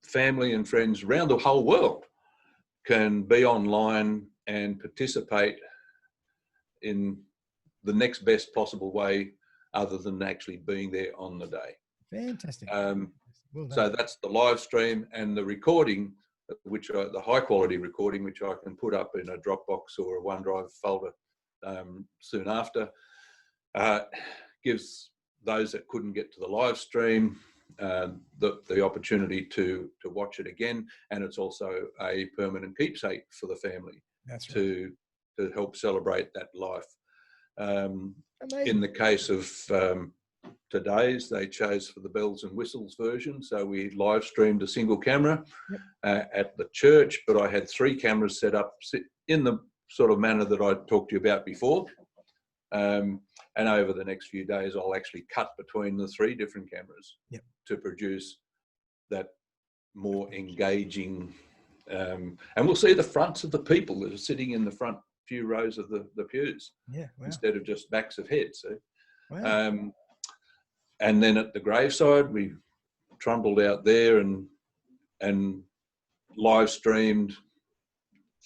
Family and friends around the whole world can be online and participate in the next best possible way other than actually being there on the day. Fantastic. Well, so that's the live stream, and the recording, the high quality recording, which I can put up in a Dropbox or a OneDrive folder soon after, gives those that couldn't get to the live stream the opportunity to watch it again, and it's also a permanent keepsake for the family. That's right. to help celebrate that life. In the case of today's, they chose for the bells and whistles version, so we live streamed a single camera at the church, but I had 3 cameras set up in the sort of manner that I talked to you about before. And over the next few days, I'll actually cut between the 3 different cameras to produce that more engaging. And we'll see the fronts of the people that are sitting in the front few rows of the pews, instead of just backs of heads. So, and then at the graveside, we trundled out there and live streamed.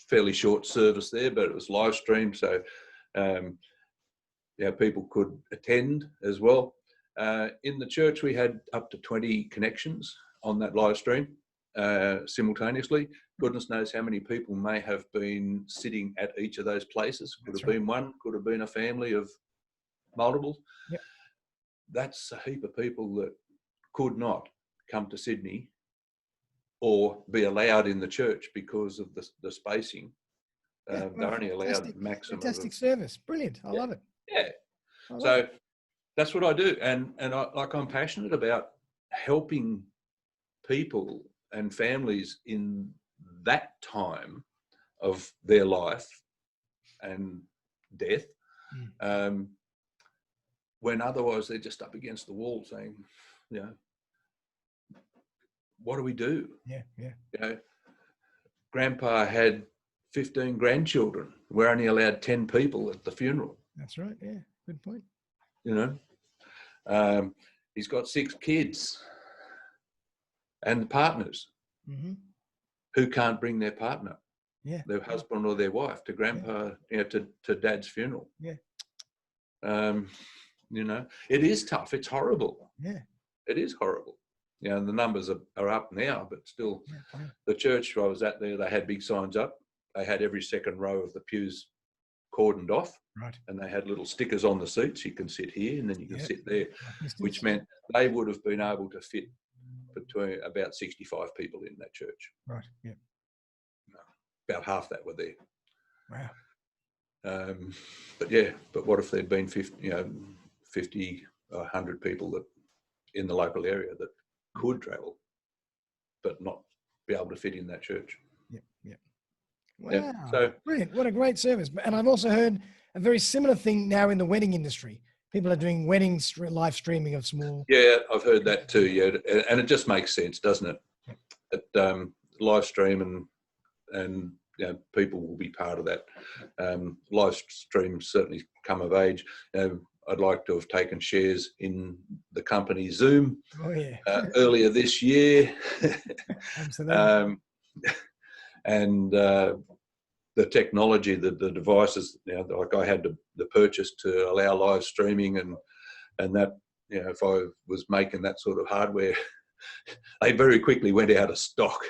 Fairly short service there, but it was live streamed, so people could attend as well. In the church, we had up to 20 connections on that live stream simultaneously. Goodness knows how many people may have been sitting at each of those places. Could have been one, could have been a family of multiples. That's a heap of people that could not come to Sydney or be allowed in the church because of the spacing. They're only allowed maximum. Fantastic service. Brilliant. I love it. Yeah. So that's what I do. And I'm passionate about helping people and families in that time of their life and death, when otherwise they're just up against the wall saying, what do we do? Grandpa had 15 grandchildren. We're only allowed 10 people at the funeral. That's right. Yeah, good point. He's got 6 kids and partners who can't bring their partner, their husband or their wife, to grandpa, to dad's funeral. It is tough. It's horrible. It is horrible. And the numbers are up now, but still, the church I was at there, they had big signs up. They had every second row of the pews cordoned off, and they had little stickers on the seats. You can sit here, and then you can sit there, which meant they would have been able to fit between about 65 people in that church. About half that were there. But what if there'd been 50, 100 people that in the local area that could travel, but not be able to fit in that church? Wow. So brilliant. What a great service. And I've also heard a very similar thing now in the wedding industry. People are doing weddings live streaming of small. Yeah, I've heard that too. Yeah, and it just makes sense, doesn't it? Live stream and people will be part of that. Live streams certainly come of age. I'd like to have taken shares in the company Zoom earlier this year. Absolutely. And the technology, the devices, like I had to purchase to allow live streaming and that, if I was making that sort of hardware, they very quickly went out of stock.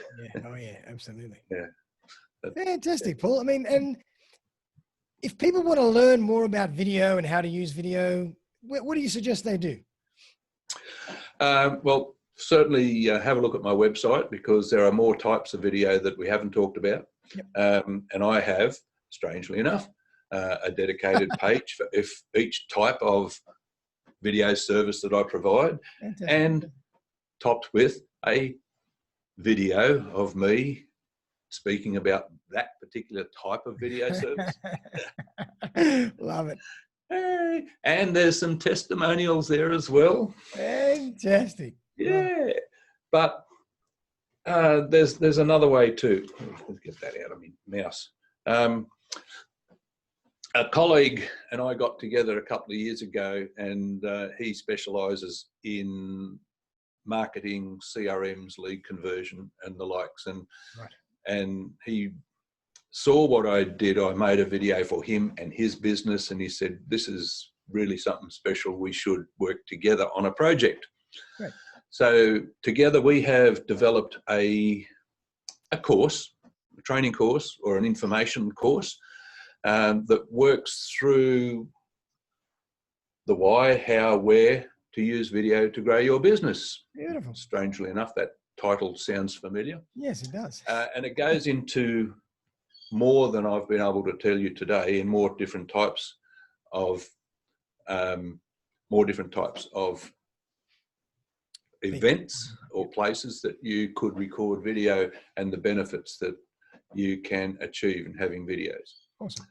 Absolutely. Fantastic, Paul. I mean, and if people want to learn more about video and how to use video, what do you suggest they do? Well, certainly have a look at my website, because there are more types of video that we haven't talked about. And I have, strangely enough, a dedicated page for each type of video service that I provide. Fantastic. And topped with a video of me speaking about that particular type of video service. Love it. And there's some testimonials there as well. Fantastic. Yeah. But there's another way too. Let's get that out of my mouse. a colleague and I got together a couple of years ago, and he specialises in marketing, CRMs, lead conversion, and the likes. And he saw what I did. I made a video for him and his business, and he said, "This is really something special. We should work together on a project." Right. So together we have developed a course, a training course or an information course that works through the why, how, where to use video to grow your business. Beautiful. Strangely enough, that title sounds familiar. Yes, it does. And it goes into more than I've been able to tell you today, in more different types of events or places that you could record video, and the benefits that you can achieve in having videos. Awesome.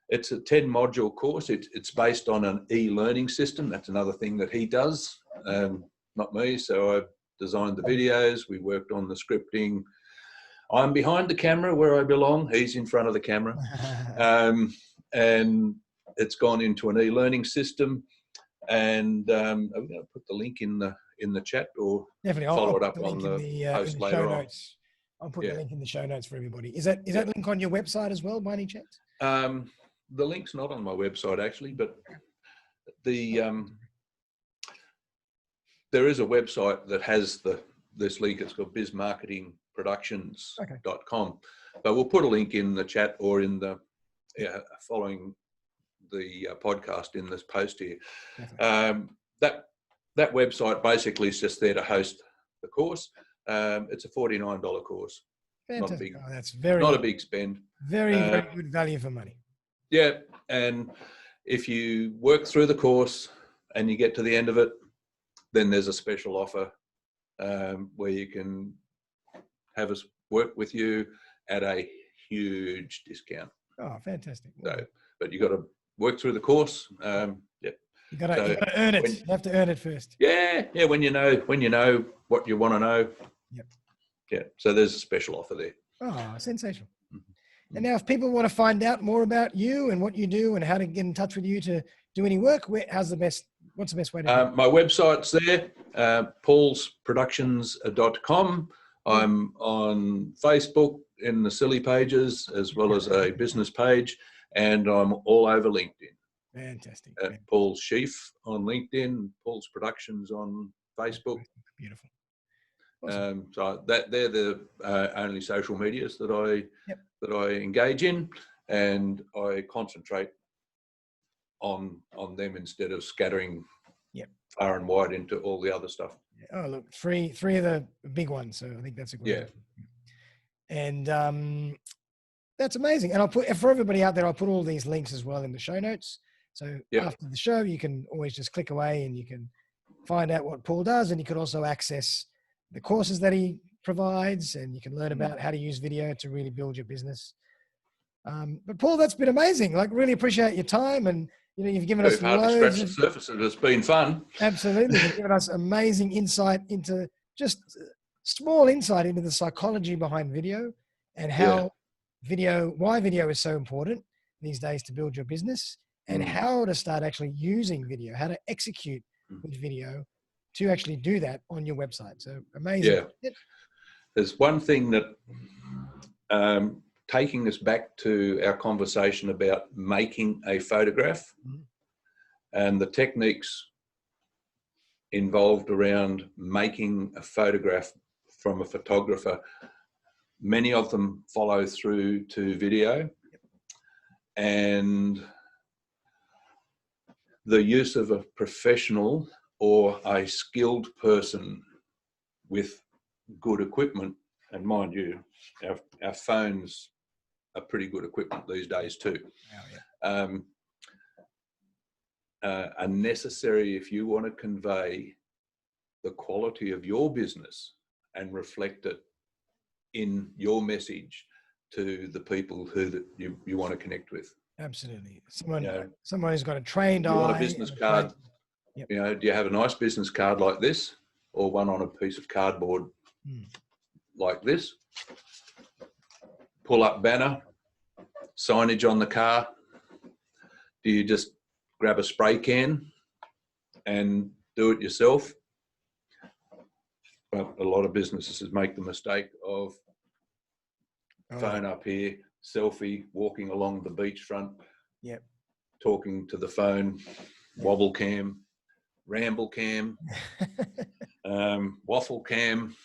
It's a 10-module course. It's based on an e-learning system. That's another thing that he does, not me. So I designed the videos. We worked on the scripting. I'm behind the camera where I belong. He's in front of the camera. And it's gone into an e-learning system. And I'm going to put the link in the chat, or definitely follow it up on the post later on. I'll put the link in the show notes for everybody. Is that link on your website as well, by any chance? The link's not on my website actually, but there is a website that has this link. It's called bizmarketingproductions.com. But we'll put a link in the chat or in the following the podcast in this post here. That website basically is just there to host the course. It's a $49 course. Fantastic. Not a big spend. Very, very good value for money. Yeah, and if you work through the course and you get to the end of it, then there's a special offer where you can have us work with you at a huge discount. Oh, fantastic. So, but you got to work through the course. You got to earn it. You have to earn it first. Yeah. When you know what you want to know. Yep. Yeah. So there's a special offer there. Oh, sensational. And now, if people want to find out more about you and what you do and how to get in touch with you to do any work, what's the best way to do it? My website's there, paulsproductions.com. I'm on Facebook in the silly pages, as well as a business page, and I'm all over LinkedIn. Fantastic. Paul Sheaffe on LinkedIn, Paul's Productions on Facebook. Beautiful. Awesome. So they're the only social medias that I engage in, and I concentrate on them instead of scattering far and wide into all the other stuff. Oh, look, three of the big ones. So I think that's a good one. And that's amazing. And I'll put, for everybody out there, I'll put all these links as well in the show notes. So after the show, you can always just click away and you can find out what Paul does, and you can also access the courses that he provides, and you can learn about how to use video to really build your business. But Paul, that's been amazing. Like, really appreciate your time, and you've given us hard to scratch the surface. It's been fun. Absolutely, you've given us amazing insight into small insight into the psychology behind video, and how why video is so important these days to build your business, and how to start actually using video, how to execute with video to actually do that on your website. So amazing. Yeah. There's one thing that, taking us back to our conversation about making a photograph and the techniques involved around making a photograph from a photographer, many of them follow through to video, and the use of a professional or a skilled person with good equipment. And mind you, our phones are pretty good equipment these days too. Are necessary if you want to convey the quality of your business and reflect it in your message to the people who you want to connect with. Absolutely. Someone who's got a trained eye. You want a business card. Do you have a nice business card like this, or one on a piece of cardboard like this? Pull up banner, signage on the car, Do you just grab a spray can and do it yourself? But a lot of businesses make the mistake of phone up here, selfie, walking along the beachfront, talking to the phone, wobble cam, ramble cam, waffle cam,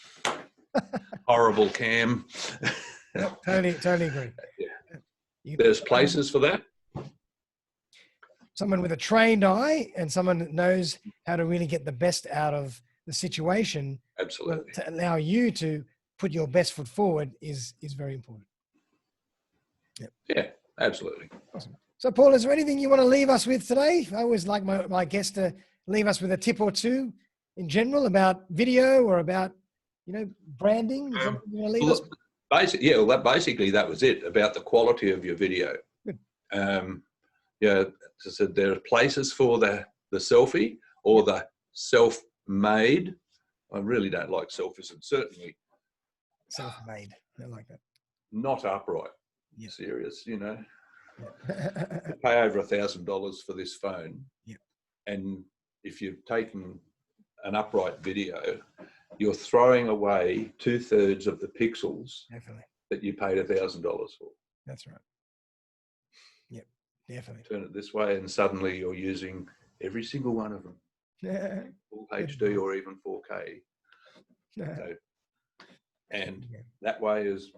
horrible cam. Totally agree. There's places for that. Someone with a trained eye and someone that knows how to really get the best out of the situation. Absolutely. To allow you to put your best foot forward is very important. Yeah, absolutely. Awesome. So, Paul, is there anything you want to leave us with today? I always like my guests to leave us with a tip or two in general about video or about, branding. Is something you want to leave us with? Basically, that was it, about the quality of your video. Good. As I said, there are places for the selfie or the self-made. I really don't like selfies, and certainly Self-made. I like that. Not upright. Yeah. Serious, You pay over $1,000 for this phone. Yeah. And if you've taken an upright video, you're throwing away 2/3 of the pixels that you paid $1,000 for. That's right. Yep, definitely. Turn it this way, and suddenly you're using every single one of them. Full HD or even 4K. And that way is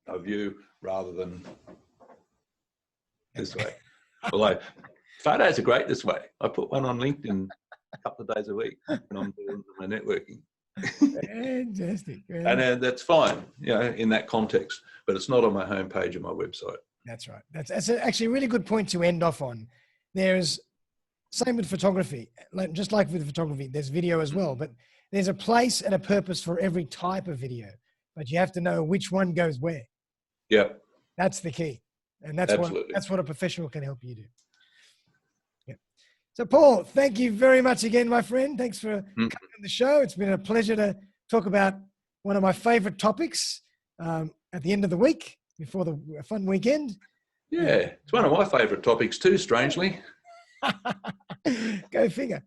a view rather than this way. Although photos are great this way. I put one on LinkedIn a couple of days a week when I'm doing my networking. Fantastic. And that's fine, in that context, but it's not on my homepage of my website. That's right. That's actually a really good point to end off on. There's same with photography, just like with photography, there's video as well, but there's a place and a purpose for every type of video, but you have to know which one goes where. Yeah. That's the key. And that's what a professional can help you do. Yeah. So Paul, thank you very much again, my friend. Thanks for coming on the show. It's been a pleasure to talk about one of my favorite topics at the end of the week before the fun weekend. Yeah. It's one of my favorite topics too, strangely. Go figure.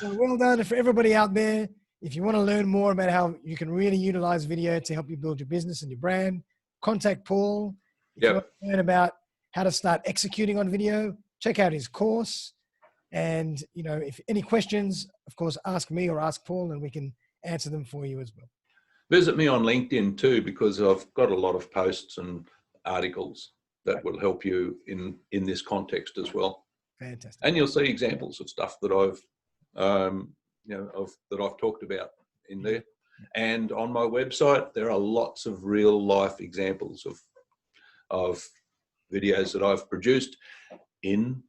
Well done for everybody out there. If you want to learn more about how you can really utilize video to help you build your business and your brand, contact Paul. If you want to learn about how to start executing on video, check out his course. And, if any questions, of course, ask me or ask Paul and we can answer them for you as well. Visit me on LinkedIn too, because I've got a lot of posts and articles that will help you in this context as well. Fantastic. And you'll see examples of stuff that I've talked about in there. And on my website, there are lots of real life examples of videos that I've produced in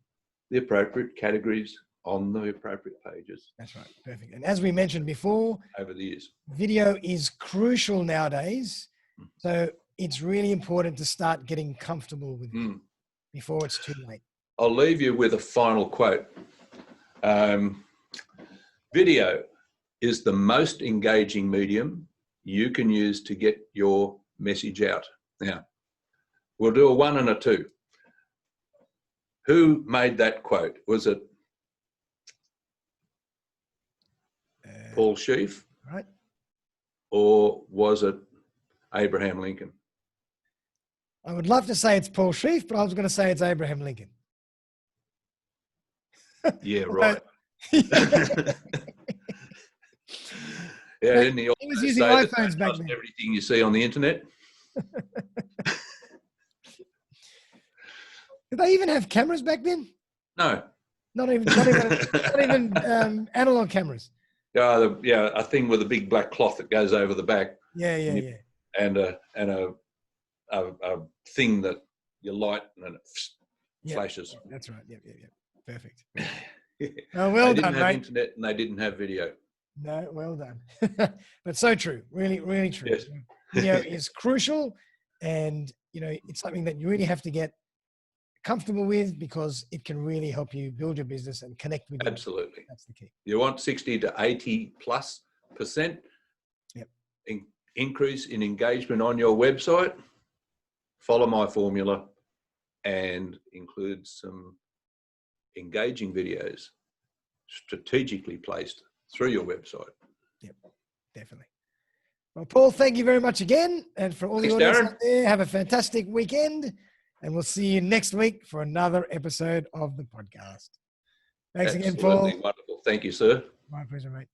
the appropriate categories on the appropriate pages. That's right. Perfect. And as we mentioned before, over the years, video is crucial nowadays. So it's really important to start getting comfortable with it before it's too late. I'll leave you with a final quote. Video is the most engaging medium you can use to get your message out. Now, we'll do a 1 and a 2. Who made that quote? Was it Paul Sheaffe? Right. Or was it Abraham Lincoln? I would love to say it's Paul Sheaffe, but I was going to say it's Abraham Lincoln. Yeah, right. Didn't he was using iPhones back then. Everything you see on the internet. Did they even have cameras back then? No. Not even analog cameras. A thing with a big black cloth that goes over the back. Yeah. And a thing that you light and it flashes. That's right. Yeah. Perfect. Yeah. Oh, well they done, didn't have mate. internet and they didn't have video. No, well done. But so true. Really, really true. Yes. Video is crucial, and it's something that you really have to get comfortable with because it can really help you build your business and connect with you. Absolutely. That's the key. You want 60 to 80+% increase in engagement on your website. follow my formula, and include some engaging videos strategically placed through your website. Yep, definitely. Well, Paul, thank you very much again. And for all the audience out there, have a fantastic weekend. And we'll see you next week for another episode of the podcast. Thanks again, Paul. Absolutely wonderful. Thank you, sir. My pleasure, mate.